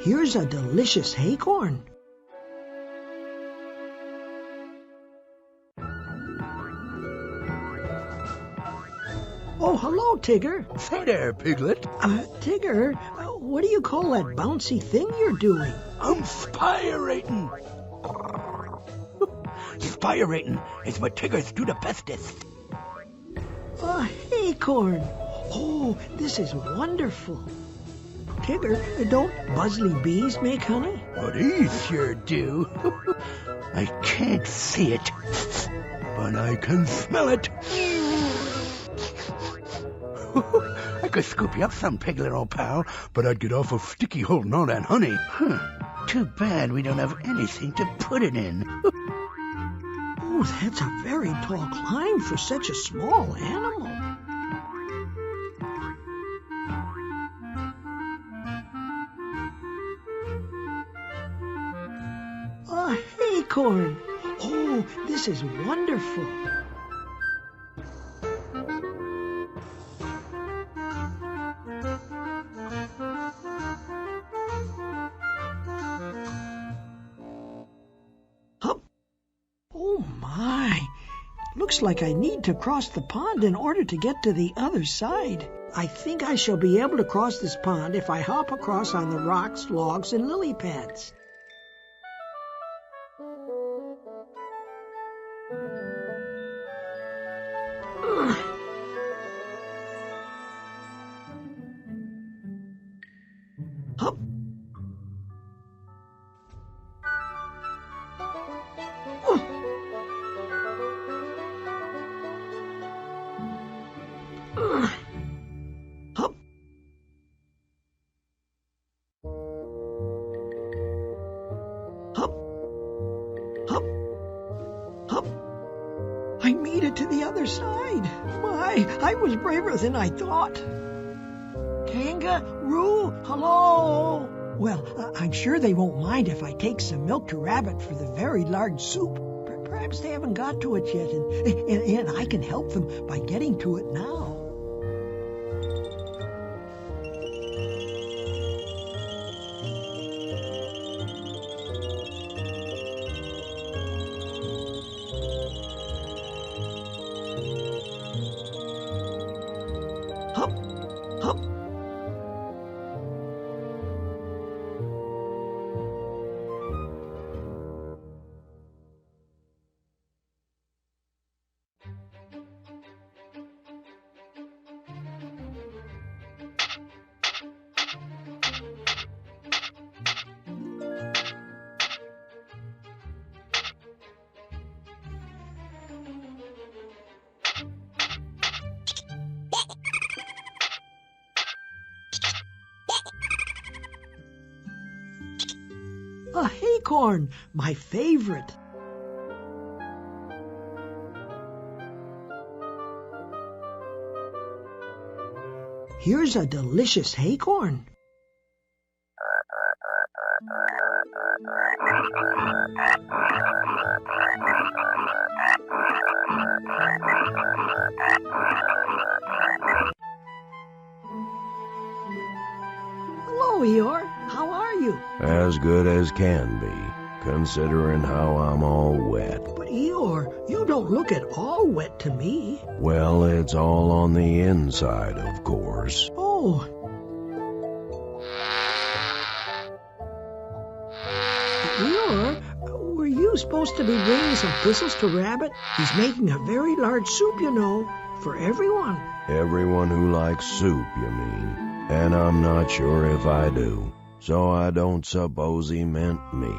Here's a delicious acorn. Oh, hello, Tigger. Say there, Piglet. Tigger, what do you call that bouncy thing you're doing? I'm spirating. Spirating is what Tiggers do the bestest. Acorn. Oh, this is wonderful. Tigger, don't buzzly bees make honey? But these sure do. I can't see it, but I can smell it. I could scoop you up some, Piglet, old pal, but I'd get awful sticky holding all that honey. Too bad we don't have anything to put it in. Oh, that's a very tall climb for such a small animal. Acorn. Oh, this is wonderful. Hup. Oh my. Looks like I need to cross the pond in order to get to the other side. I think I shall be able to cross this pond if I hop across on the rocks, logs, and lily pads. Hup. Hup. Hup. Hup. Hup. I made it to the other side. My, I was braver than I thought. Kangaroo, hello. Well, I'm sure they won't mind if I take some milk to Rabbit for the very large soup. Perhaps they haven't got to it yet, and I can help them by getting to it now. Hup, hup. A acorn, my favorite. Here's a delicious acorn. Hello, Eeyore. How are you? As good as can be, considering how I'm all wet. But Eeyore, you don't look at all wet to me. Well, it's all on the inside, of course. Oh. Eeyore, were you supposed to be bringing some thistles to Rabbit? He's making a very large soup, you know, for everyone. Everyone who likes soup, you mean? And I'm not sure if I do. So I don't suppose he meant me.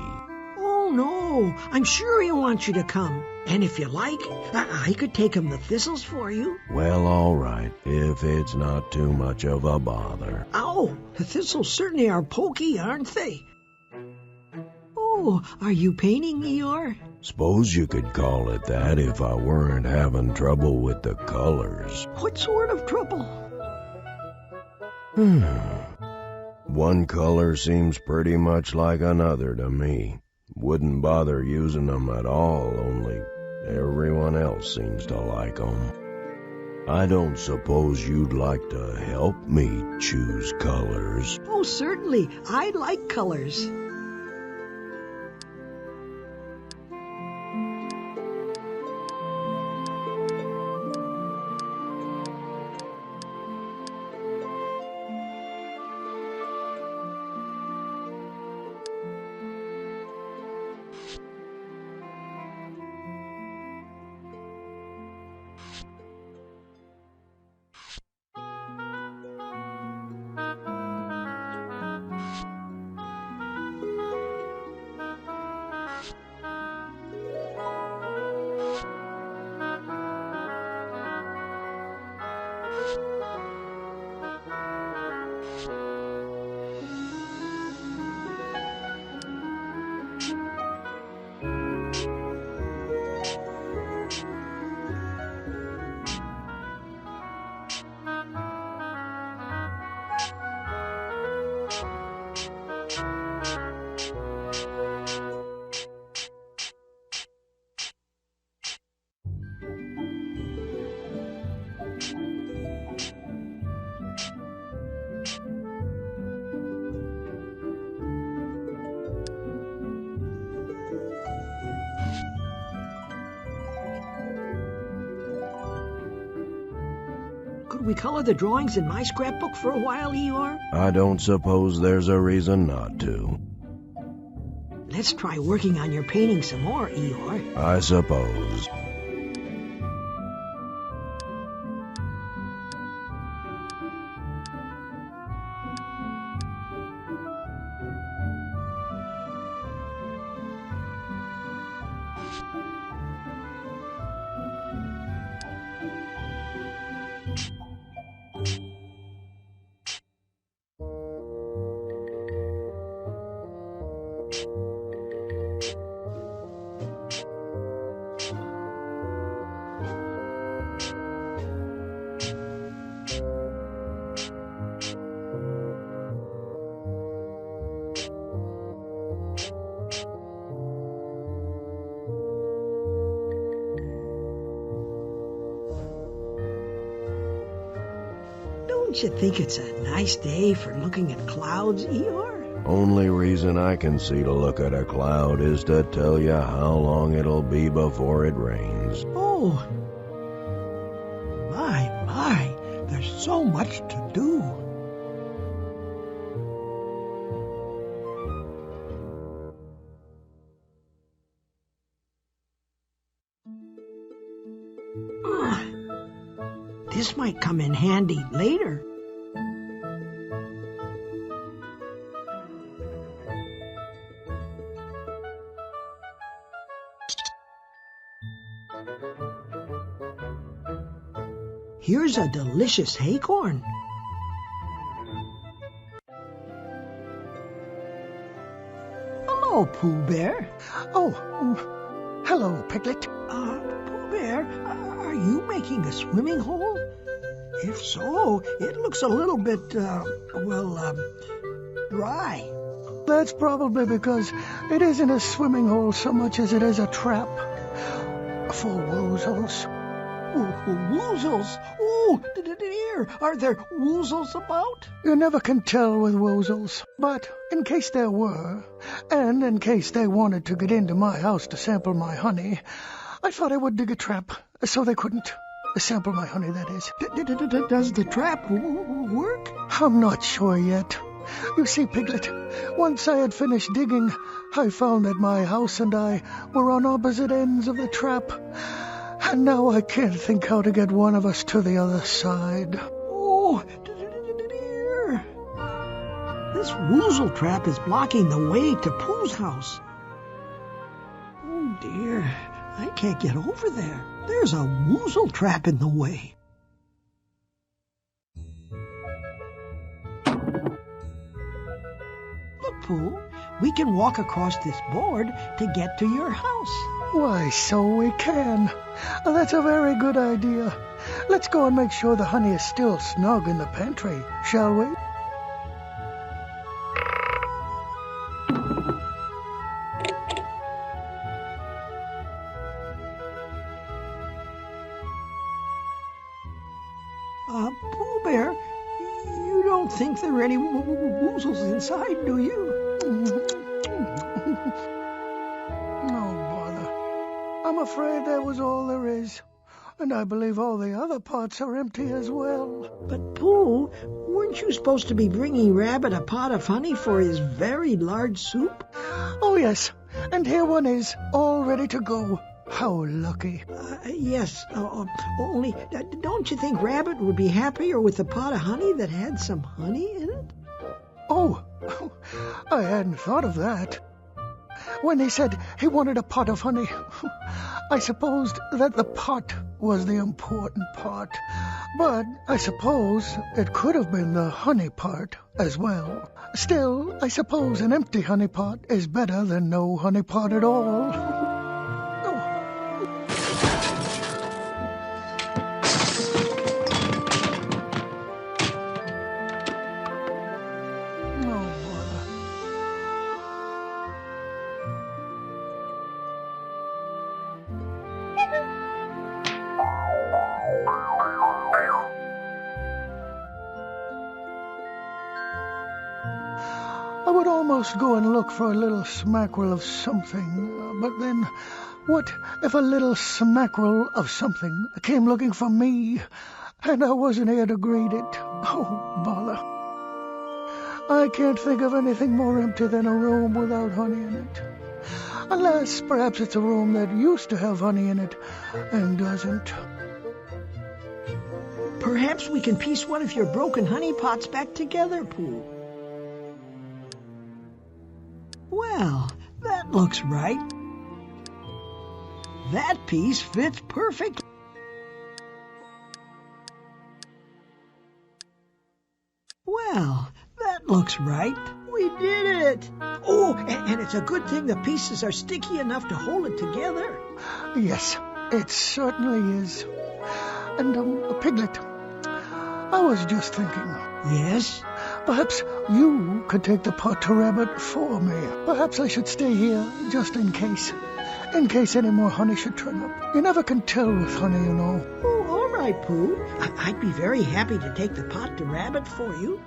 Oh, no. I'm sure he wants you to come. And if you like, I could take him the thistles for you. Well, all right, if it's not too much of a bother. Ow! The thistles certainly are pokey, aren't they? Oh, are you painting, Eeyore? Suppose you could call it that if I weren't having trouble with the colors. What sort of trouble? One color seems pretty much like another to me. Wouldn't bother using them at all, only everyone else seems to like them. I don't suppose you'd like to help me choose colors? Oh, certainly. I like colors. Could we color the drawings in my scrapbook for a while, Eeyore? I don't suppose there's a reason not to. Let's try working on your painting some more, Eeyore. I suppose. Don't you think it's a nice day for looking at clouds, Eeyore? Only reason I can see to look at a cloud is to tell you how long it'll be before it rains. Oh, my, there's so much to do. This might come in handy later. Here's a delicious acorn. Hello, Pooh Bear. Oh, hello, Piglet. Pooh Bear, are you making a swimming hole? If so, it looks a little bit, dry. That's probably because it isn't a swimming hole so much as it is a trap for woozles. Woozles? Oh, dear. Are there woozles about? You never can tell with woozles, but in case there were, and in case they wanted to get into my house to sample my honey, I thought I would dig a trap so they couldn't sample my honey, that is. Does the trap work? I'm not sure yet. You see, Piglet, once I had finished digging, I found that my house and I were on opposite ends of the trap, and now I can't think how to get one of us to the other side. Oh, dear. This woozle trap is blocking the way to Pooh's house. Oh, dear. I can't get over there. There's a woozle trap in the way. Look, Pooh, we can walk across this board to get to your house. Why, so we can. That's a very good idea. Let's go and make sure the honey is still snug in the pantry, shall we? Pooh Bear, you don't think there are any woozles inside, do you? No bother. I'm afraid that was all there is. And I believe all the other pots are empty as well. But Pooh, weren't you supposed to be bringing Rabbit a pot of honey for his very large soup? Oh, yes. And here one is, all ready to go. How lucky. Yes, only don't you think Rabbit would be happier with a pot of honey that had some honey in it? Oh, I hadn't thought of that. When he said he wanted a pot of honey, I supposed that the pot was the important part. But I suppose it could have been the honey part as well. Still, I suppose an empty honey pot is better than no honey pot at all. I would almost go and look for a little smackerel of something, but then what if a little smackerel of something came looking for me, and I wasn't here to greet it? Oh, bother. I can't think of anything more empty than a room without honey in it. Unless perhaps it's a room that used to have honey in it and doesn't. Perhaps we can piece one of your broken honey pots back together, Pooh. Well, that looks right. That piece fits perfectly. Well, that looks right. We did it! Oh, and it's a good thing the pieces are sticky enough to hold it together. Yes, it certainly is. And, Piglet, I was just thinking. Yes? Perhaps you could take the pot to Rabbit for me. Perhaps I should stay here just in case. In case any more honey should turn up. You never can tell with honey, you know. Oh, all right, Pooh. I'd be very happy to take the pot to Rabbit for you.